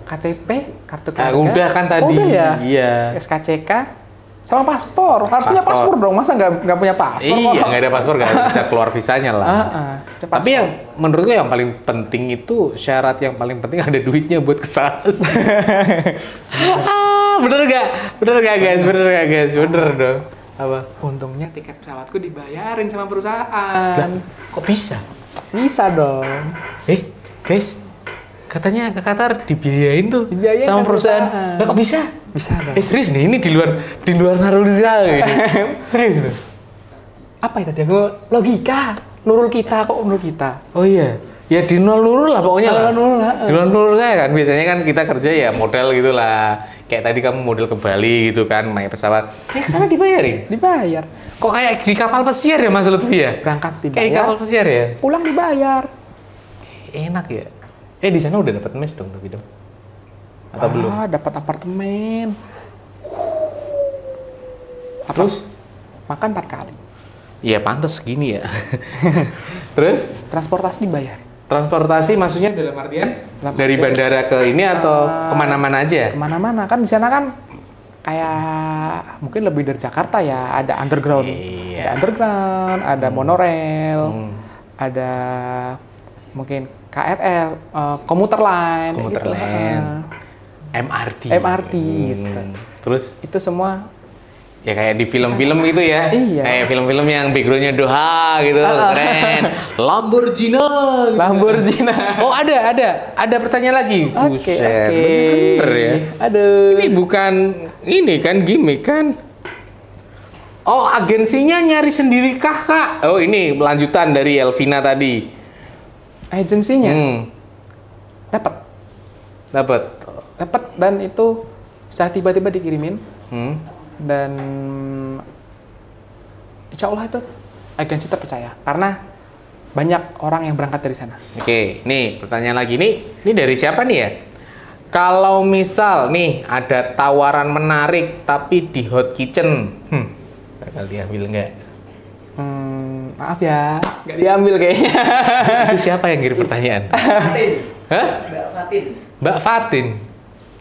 KTP, kartu keluarga. Udah kan tadi. Udah ya? Iya. SKCK, sama paspor. Harus punya paspor dong. Masa nggak punya paspor? Iya, nggak ada paspor nggak bisa keluar visanya lah. Tapi yang menurutku yang paling penting itu syarat yang paling penting ada duitnya buat kesana. Bener gak guys? Bener dong. Apa? Untungnya tiket pesawatku dibayarin sama perusahaan. Kok bisa? Bisa dong. Guys, katanya ke Qatar dibiayain tuh Dibiayain sama sama perusahaan. perusahaan. Lah kok bisa? Bisa dong. Serius nih, ini di luar naluri ini. Serius tuh. Apa itu tadi? Nurul kita. Oh iya. Ya di nol lah pokoknya lah. Di nol saya kan biasanya kan kita kerja ya model gitulah. Kayak tadi kamu model ke Bali gitu kan naik pesawat. Kayak kesana dibayarin. Dibayar. Kok kayak di kapal pesiar ya Mas Lutfi ya? Berangkat dibayar. Kayak di kapal pesiar ya? Pulang dibayar. Enak ya. Di sana udah dapat mes dong tapi dong. Atau belum? Dapat apartemen. Terus makan 4 kali. Iya pantas segini ya. Terus Transportasi dibayar. transportasi maksudnya dalam artian dari bandara ke ini atau kemana-mana aja? Kemana-mana kan di sana kan kayak mungkin lebih dari Jakarta ya, ada underground, Iya. ada monorail, ada mungkin KRL, komuter line, Komuter gitu. line. MRT. gitu. Terus Itu semua ya kayak di film-film gitu ya. Iya. Kayak film-film yang backgroundnya Doha gitu, keren. Lamborghini. Oh ada pertanyaan lagi. Oke. Bener ya. Aduh. Ini bukan ini kan gimmick kan? Oh agensinya nyari sendiri kah Kak? Oh ini lanjutan dari Elvina tadi. Agensinya dapat dan itu bisa tiba-tiba dikirimin. Dan insya Allah itu agensi terpercaya karena banyak orang yang berangkat dari sana. Oke, nih pertanyaan lagi ini dari siapa nih ya? Kalau misal nih ada tawaran menarik tapi di hot kitchen, bakal diambil nggak? Maaf ya, nggak diambil kayaknya. Itu siapa yang kirim pertanyaan? Fatin. Hah? Mbak Fatin. Mbak Fatin.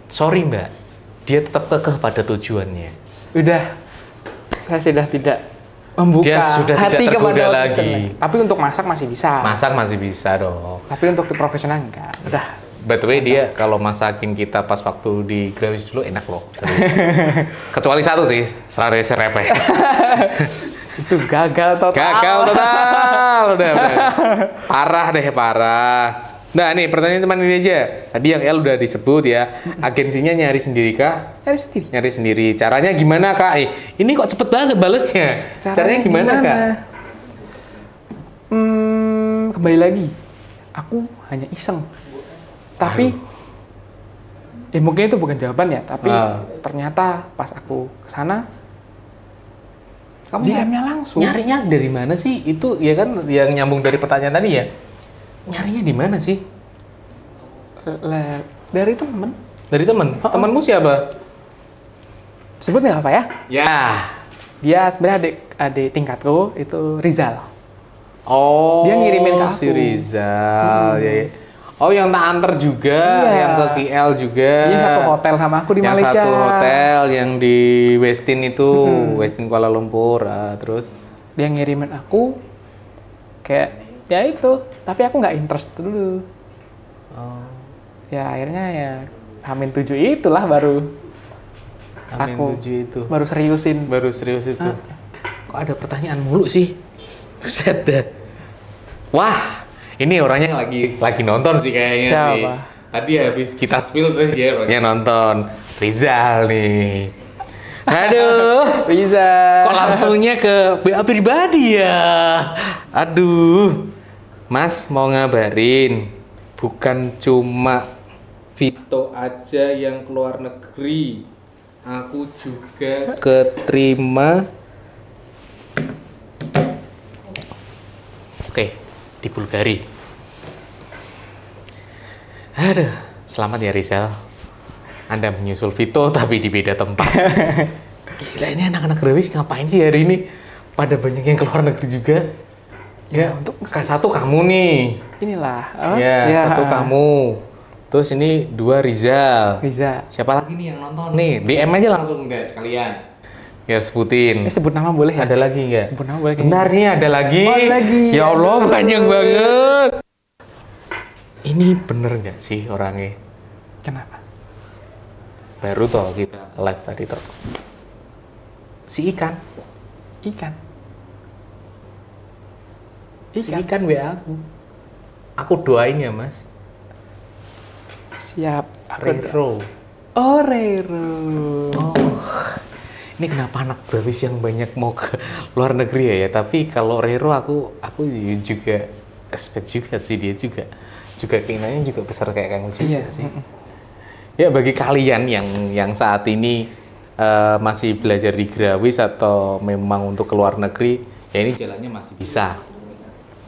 Sorry Mbak, dia tetap kekeh pada tujuannya. Udah, saya sudah tidak membuka Dia sudah hati tidak tergoda kepada lagi. kitchen. Tapi untuk masak masih bisa. Masak masih bisa dong. Tapi untuk di profesional enggak. Udah. By the way, dia kalau masakin kita pas waktu di Grawis dulu enak loh. Serius. Kecuali satu sih, serare serepeh. Itu gagal total. Gagal total. Udah. Parah deh, parah. Nah, nih pertanyaan teman ini aja. Tadi yang L udah disebut ya. Agensinya nyari sendiri kah? Nyari sendiri. Nyari sendiri. Caranya gimana, Kak? Ini kok cepet banget balesnya. Caranya gimana, Kak? Kembali lagi. Aku hanya iseng. Tapi ya mungkin itu bukan jawaban ya, tapi ternyata pas aku kesana GM-nya langsung. Nyarinya dari mana sih? Itu ya kan yang nyambung dari pertanyaan tadi ya. Nyarinya di mana sih? Dari temen. Dari teman. Temanmu siapa? Sebut nggak apa ya? Ya. Dia sebenarnya adik tingkatku itu Rizal. Oh. Dia ngirimin ke aku. Si Rizal. Ya, ya. Oh, yang tak antar juga, Iya. yang ke KL juga. Dia satu hotel sama aku di yang Malaysia. Yang satu hotel yang di Westin itu, Westin Kuala Lumpur. Terus dia ngirimin aku kayak ya itu, tapi aku nggak interest dulu. oh. Ya akhirnya ya H-7 itulah baru Amin aku 7 itu. baru seriusin. Baru serius itu. Kok ada pertanyaan mulu sih? Buset dah. Wah, ini orangnya lagi nonton sih kayaknya. Siapa? Sih. Tadi habis kita spill terus dia orangnya nonton. Rizal nih. Aduh. Rizal. Kok langsungnya ke BA pribadi ya? Aduh. Mas mau ngabarin. Bukan cuma Vito aja yang keluar negeri. Aku juga keterima. Oke, di Bulgari. Aduh, selamat ya Rizal. Anda menyusul Vito tapi di beda tempat. Gila, ini anak-anak Grawis ngapain sih hari ini? Pada banyak yang keluar negeri juga. Ya, untuk satu kamu nih. Inilah. Ya, satu kamu. Terus ini 2 Rizal. Rizal. Siapa lagi nih yang nonton nih? DM aja langsung guys sekalian. Biar sebutin. Sebut nama boleh ya? Ada lagi nggak? Sebut nama boleh. Bentar nih, ada lagi. Oh, lagi. Ya Allah, banyak banget. Ini bener nggak sih orangnya? Kenapa? Baru toh kita live tadi toh. Si ikan. Ikan. Si ikan WA aku. Aku doain ya mas. Siap. Rero. Oh, Rero. Oh. Ini kenapa anak Grawis yang banyak mau ke luar negeri ya? Tapi kalau Rero aku juga expect juga sih, dia juga keinginannya juga besar kayak kamu juga Iya. sih. Ya bagi kalian yang saat ini masih belajar di Grawis atau memang untuk ke luar negeri, ya ini jalannya masih bisa.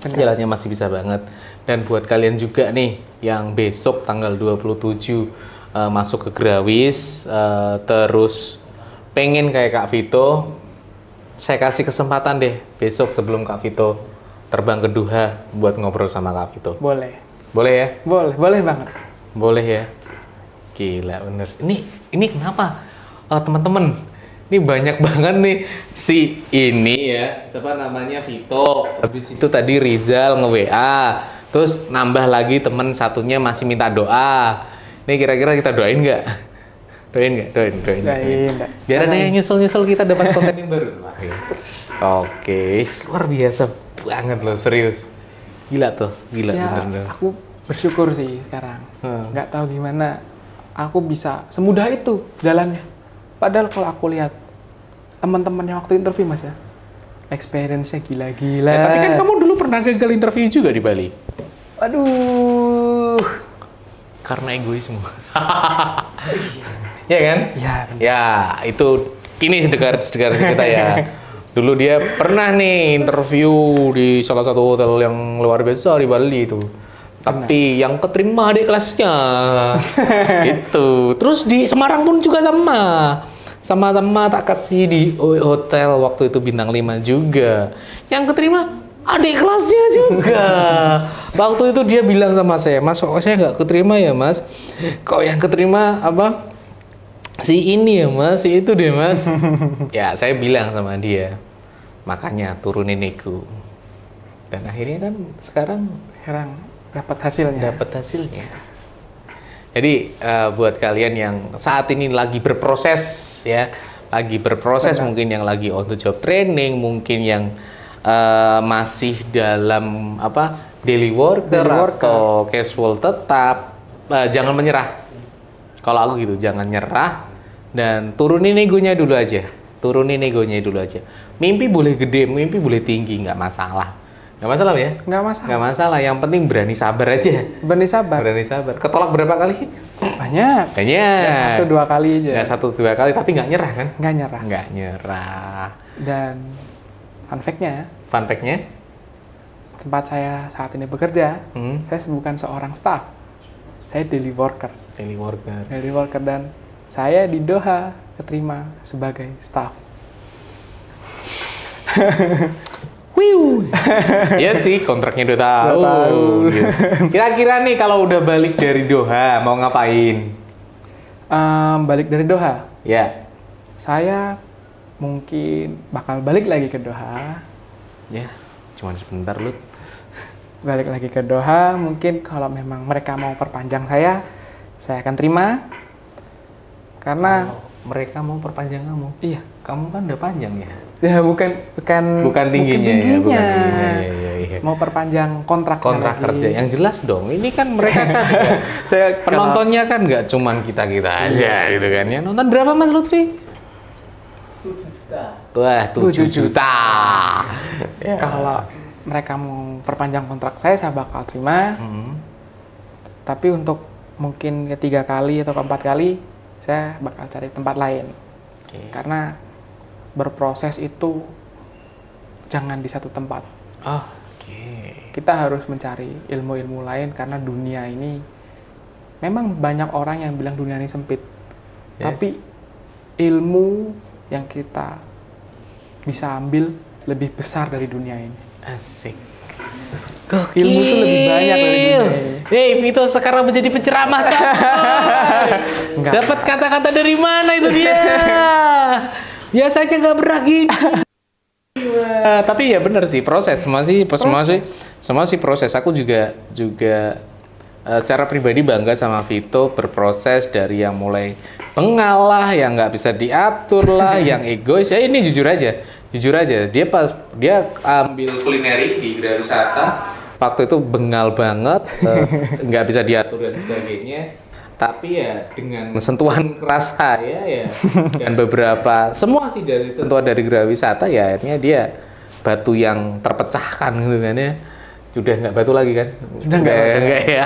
Jalannya masih bisa banget. Dan buat kalian juga nih yang besok tanggal 27 masuk ke Grawis terus pengen kayak Kak Vito, saya kasih kesempatan deh besok sebelum Kak Vito terbang ke Doha buat ngobrol sama Kak Vito. Boleh. Boleh ya? Boleh banget. Boleh ya? Gila bener. Ini kenapa? Teman-teman, ini banyak banget nih si ini ya, siapa namanya Vito. Habis itu tadi Rizal nge-WA. Terus nambah lagi temen satunya masih minta doa. Ini kira-kira kita doain nggak? Doain nggak? Doain. Biar ada yang nyusul-nyusul kita dapat konten yang baru. Oke, luar biasa banget loh, serius. Gila Ya, bener. aku bersyukur sih sekarang. Nggak tahu gimana aku bisa semudah itu jalannya. Padahal kalau aku lihat teman-teman yang waktu interview mas ya, experience-nya gila-gila. Ya, tapi kan kamu dulu pernah gagal interview juga di Bali. Aduh. Karena egoisme. Ya kan? Ya, bener. Ya, itu kini sedengar kita ya. Dulu dia pernah nih interview di salah satu hotel yang luar biasa di Bali itu. Tapi yang keterima adik kelasnya. Itu. Terus di Semarang pun juga sama tak kasih di hotel waktu itu bintang 5 juga. Yang keterima adik kelasnya juga. Waktu itu dia bilang sama saya, Mas, kok saya nggak keterima ya, Mas? Kok yang keterima apa? Si ini ya, Mas, si itu deh, Mas. Ya, saya bilang sama dia, makanya turunin ego. Dan akhirnya kan sekarang dapat hasilnya. dapat hasilnya. Jadi buat kalian yang saat ini lagi berproses ya, lagi berproses, Benar. mungkin yang lagi on the job training, mungkin yang masih dalam daily worker atau casual tetap, jangan menyerah. Kalau aku gitu, jangan nyerah dan turunin egonya dulu aja. Turunin egonya dulu aja. Mimpi boleh gede, mimpi boleh tinggi, nggak masalah. Nggak masalah ya? Nggak masalah. Nggak masalah, yang penting berani sabar aja. Berani sabar. Berani sabar. Ketolak berapa kali? Banyak. Banyak. Nggak 1-2 kali aja. Nggak 1-2 kali, tapi nggak nyerah kan? Nggak nyerah. Nggak nyerah. Dan fun fact-nya, Fun fact-nya? tempat saya saat ini bekerja, saya bukan seorang staff. Saya daily worker. Daily worker. Daily worker, dan saya di Doha keterima sebagai staff. Wiu. Ya sih, kontraknya 2 tahun. 2 tahun. Gitu. Kira-kira nih kalau udah balik dari Doha, mau ngapain? Balik dari Doha, Ya. saya mungkin bakal balik lagi ke Doha. Ya, cuman sebentar, Lut. Balik lagi ke Doha, mungkin kalau memang mereka mau perpanjang saya akan terima. Karena Kalau mereka mau perpanjang kamu. iya, Kamu kan udah panjang ya. ya bukan tingginya ya, bukan tingginya. Iya. Mau perpanjang kontrak Kerja yang jelas dong. Ini kan mereka kan saya penontonnya kan nggak cuman kita aja gitu kan ya. Nonton berapa Mas Lutfi? 7 juta. Wah, 7 juta. Ya. Kalau mereka mau perpanjang kontrak saya bakal terima. Tapi untuk mungkin ketiga kali atau keempat kali, saya bakal cari tempat lain. Oke. Karena berproses itu jangan di satu tempat. Oh, oke. Kita harus mencari ilmu-ilmu lain karena dunia ini memang banyak orang yang bilang dunia ini sempit. Yes. Tapi ilmu yang kita bisa ambil lebih besar dari dunia ini. Asik. Ilmu itu lebih banyak dari dunia ini. Vito sekarang menjadi penceramah. Enggak. Dapat kata-kata dari mana itu dia? Biasanya nggak pernah gini. Tapi ya benar sih, proses semua sih proses. Aku juga secara pribadi bangga sama Vito, berproses dari yang mulai bengal lah, yang nggak bisa diatur lah, yang egois. Ya ini jujur aja dia ambil kulineri di Gerawisata, waktu itu bengal banget, nggak bisa diatur dan sebagainya. Tapi ya dengan sentuhan keras saya ya dan beberapa semua sih dari sentuhan dari Gerawisata, ya akhirnya dia batu yang terpecahkan gitu kan ya. Sudah nggak batu lagi kan? Sudah nggak ya.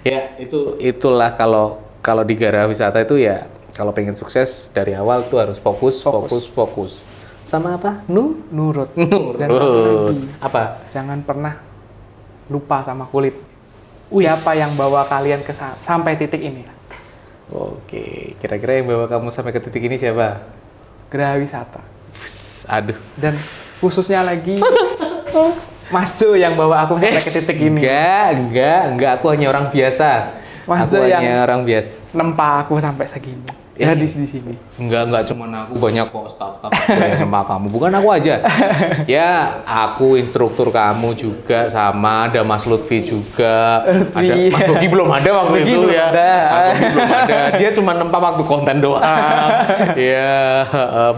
Ya itulah kalau di Gerawisata itu ya, kalau pengen sukses dari awal tuh harus fokus. Sama apa? Nurut. Nurut. Dan satu lagi, Apa? jangan pernah lupa sama kulit. Wis. Siapa yang bawa kalian sampai titik ini? Oke, kira-kira yang bawa kamu sampai ke titik ini siapa? Gerawisata. Aduh. Dan khususnya lagi Mas Jo yang bawa aku sampai ke titik ini. Enggak, aku hanya orang biasa. Mas Aku Jo yang hanya orang biasa. nempa aku sampai segini. Ya di sini. Enggak cuma aku, banyak kok staff yang sama kamu. Bukan aku aja. Ya, aku instruktur kamu juga, sama ada Mas Lutfi juga. Lutfi. Ada Mas Bogi belum ada waktu Bogi itu belum ya. ada. Mas Bogi belum ada. Dia cuma nempa waktu konten doang. Ya,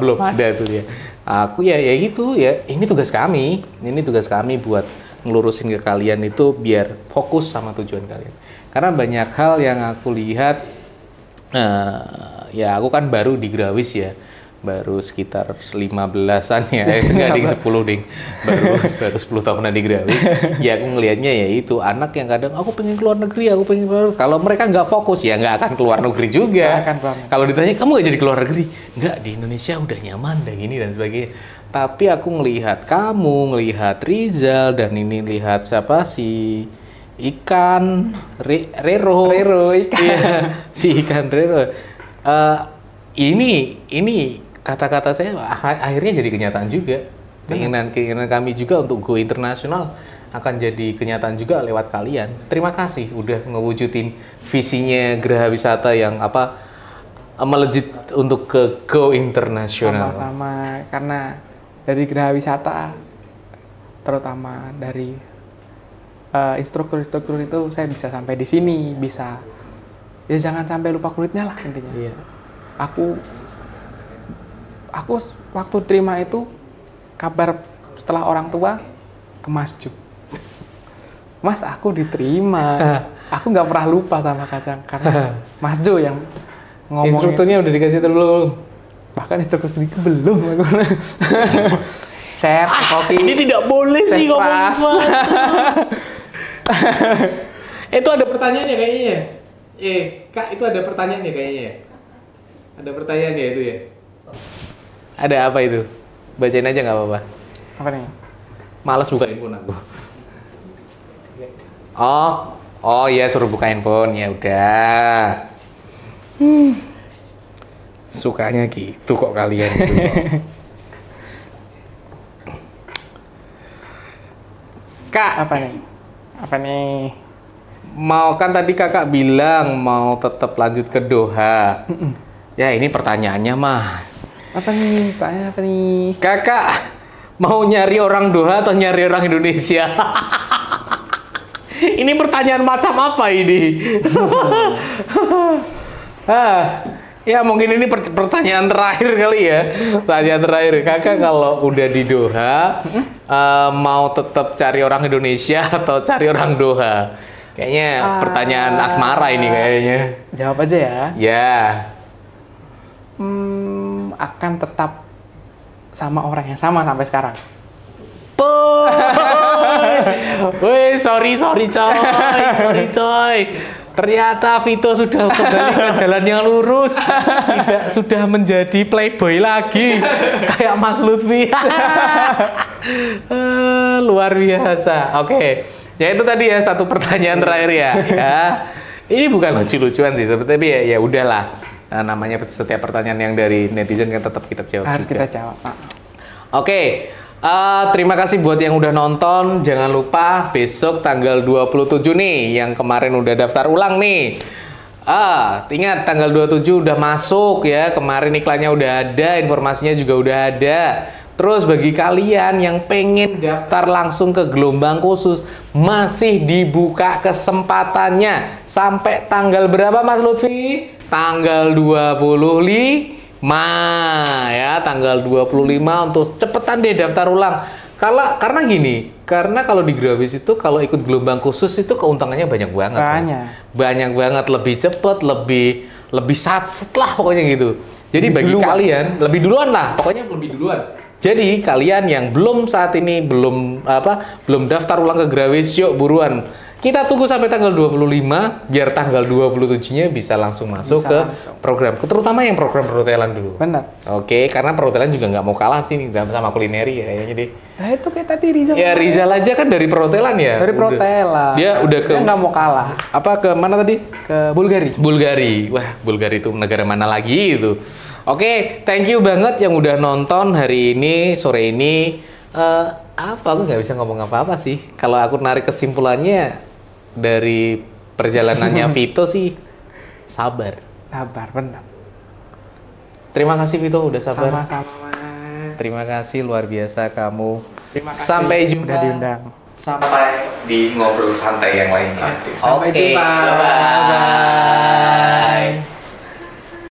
belum ada tuh dia. Aku ya gitu ya. Ini tugas kami. Ini tugas kami buat ngelurusin ke kalian itu biar fokus sama tujuan kalian. Karena banyak hal yang aku lihat, ya aku kan baru di Grawis ya, baru sekitar 15-an ya, enggak ding 10 ding, baru 10 tahunan di Grawis. Ya aku ngelihatnya ya itu, anak yang kadang aku pengen keluar negeri, kalau mereka nggak fokus ya nggak akan keluar negeri juga. Kalau ditanya kamu nggak jadi keluar negeri, nggak, di Indonesia udah nyaman dan gini dan sebagainya. Tapi aku ngelihat kamu, ngelihat Rizal, dan ini lihat siapa sih, Ikan Rero Ikan. Iya, si Ikan Rero. Ini kata-kata saya akhirnya jadi kenyataan juga. Keinginan kami juga untuk go internasional akan jadi kenyataan juga lewat kalian. Terima kasih udah ngewujudin visinya Geraha Wisata yang melejit untuk ke go internasional. Sama-sama, karena dari Geraha Wisata, terutama dari instruktur-instruktur itu saya bisa sampai di sini, bisa ya jangan sampai lupa kulitnya lah intinya. Iya. Aku waktu terima itu kabar setelah orang tua ke Mas Jo. Mas, aku diterima. Aku nggak pernah lupa sama kadang karena Mas Jo yang ngomongin. Instrukturnya udah dikasih tahu belum? Bahkan instruktur sendiri belum. Chef, kopi. Ini tidak boleh sih ngomong sesuatu. Itu ada pertanyaannya kayaknya. Kak, itu ada pertanyaannya kayaknya. Ada pertanyaan ya itu ya. Ada apa itu? Bacain aja nggak apa-apa. Apa nih? Males buka handphone aku. Oh iya suruh buka handphone ya udah. Sukanya gitu kok kalian. Gitu. Kak, Apa nih? mau kan tadi kakak bilang mau tetap lanjut ke Doha. Ya ini pertanyaannya mah. Apa nih? Tanya apa nih? Kakak mau nyari orang Doha atau nyari orang Indonesia? Ini pertanyaan macam apa ini? Ya mungkin ini pertanyaan terakhir kali ya. Pertanyaan terakhir, kakak kalau udah di Doha, mau tetap cari orang Indonesia atau cari orang Doha? Kayaknya pertanyaan asmara ini kayaknya. Jawab aja ya. Ya. Akan tetap sama orang yang sama sampai sekarang. Woi, sorry coy. Ternyata Vito sudah kembali ke jalan yang lurus. Tidak sudah menjadi playboy lagi. Kayak Mas Lutfi. Luar biasa. Oke. Ya itu tadi ya satu pertanyaan terakhir ya. Ini bukan lucu-lucuan sih, tapi ya udahlah. Namanya setiap pertanyaan yang dari netizen kan tetap kita jawab Harus juga. kita jawab, Pak. Oke. Terima kasih buat yang udah nonton. Jangan lupa besok tanggal 27 nih, yang kemarin udah daftar ulang nih. Ingat tanggal 27 udah masuk ya. Kemarin iklannya udah ada, informasinya juga udah ada. Terus bagi kalian yang pengen daftar langsung ke gelombang khusus, masih dibuka kesempatannya. Sampai tanggal berapa Mas Lutfi? Tanggal 25 ya, tanggal 25 untuk cepetan deh daftar ulang. Karena gini, karena kalau di Gravis itu kalau ikut gelombang khusus itu keuntungannya banyak banget. Banyak banget, lebih cepet, lebih satset lah pokoknya gitu. Jadi bagi kalian lebih duluan lah, pokoknya lebih duluan. Jadi kalian yang belum saat ini belum daftar ulang ke Gravis, yuk buruan. Kita tunggu sampai tanggal 25 biar tanggal 27-nya bisa langsung masuk ke program. Terutama yang program perhotelan dulu. Benar. Oke, karena perhotelan juga nggak mau kalah sih sama kulineri ya kayaknya deh. Nah, itu kayak tadi Rizal. Ya Rizal aja kan dari perhotelan ya. Dari perhotelan. Dia udah ke nggak mau kalah. Apa ke mana tadi? Ke Bulgari. Bulgari. Wah, Bulgari itu negara mana lagi itu? Oke, thank you banget yang udah nonton hari ini, sore ini. Aku nggak bisa ngomong apa-apa sih. Kalau aku narik kesimpulannya dari perjalanannya Vito sih, sabar. Sabar, benar. Terima kasih Vito udah sabar. Sama-sama. Terima kasih luar biasa kamu. Terima kasih. Sampai jumpa. Udah diundang. Sampai di ngobrol santai yang lainnya. Sampai jumpa. Bye-bye.